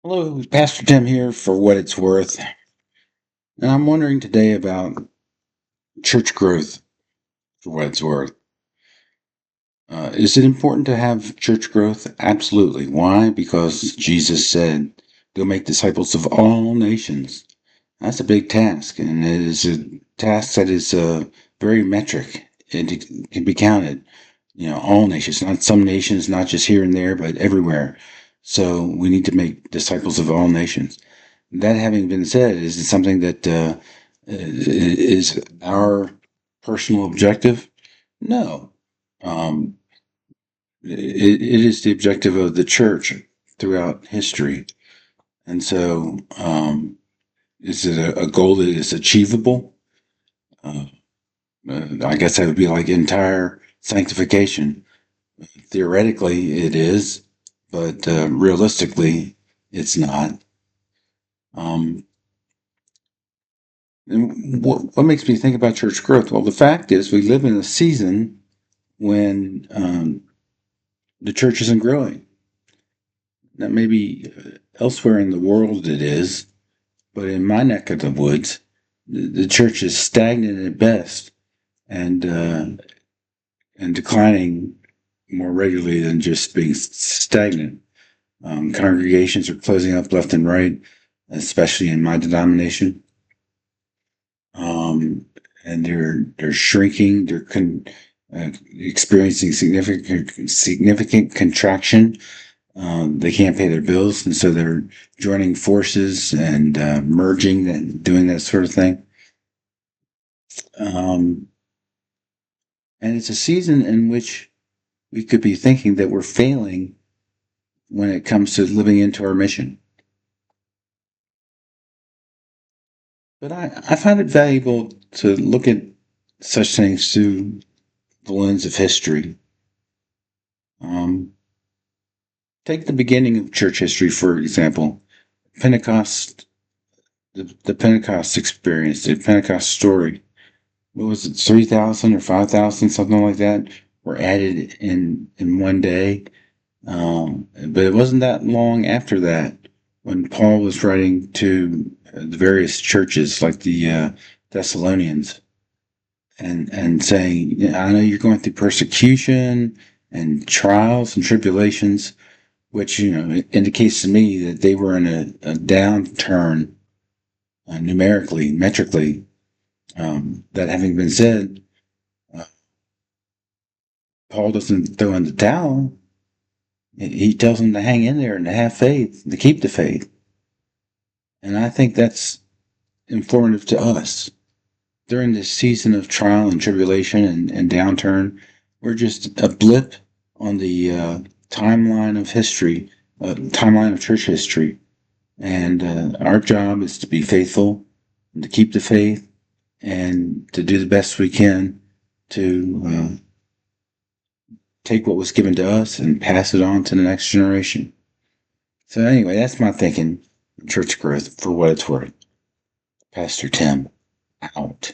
Hello, Pastor Tim here for what it's worth. And I'm wondering today about church growth for what it's worth. Is it important to have church growth? Absolutely. Why? Because Jesus said, go make disciples of all nations. That's a big task, and it is a task that is very metric. It can be counted. All nations, not some nations, not just here and there, but everywhere. So we need to make disciples of all nations. That having been said, is it something that is our personal objective? No. Um, it is the objective of the church throughout history. And so, is it a goal that is achievable? Uh, I guess that would be like entire sanctification. Theoretically, it is, but realistically, it's not. Um, And what makes me think about church growth? Well, the fact is, we live in a season when the church isn't growing. Now, maybe elsewhere in the world it is, but in my neck of the woods, the church is stagnant at best, and and declining more regularly than just being stagnant. Congregations are closing up left and right, especially in my denomination. Um, and they're shrinking. They're experiencing significant contraction. They can't pay their bills, and so they're joining forces and merging and doing that sort of thing. Um, and it's a season in which we could be thinking that we're failing when it comes to living into our mission. But I find it valuable to look at such things through the lens of history. Um, Take the beginning of church history, for example. Pentecost, the Pentecost experience, the Pentecost story. What was it, 3,000 or 5,000, something like that, were added in one day. But it wasn't that long after that when Paul was writing to the various churches, like the Thessalonians, and saying, I know you're going through persecution and trials and tribulations, which it indicates to me that they were in a downturn numerically, metrically. That having been said, uh, Paul doesn't throw in the towel. He tells them to hang in there and to have faith, to keep the faith. And I think that's informative to us. During this season of trial and tribulation and downturn, we're just a blip on the timeline of history, timeline of church history. And our job is to be faithful, and to keep the faith, and to do the best we can to take what was given to us and pass it on to the next generation. So anyway, that's my thinking. Church growth for what it's worth. Pastor Tim, out.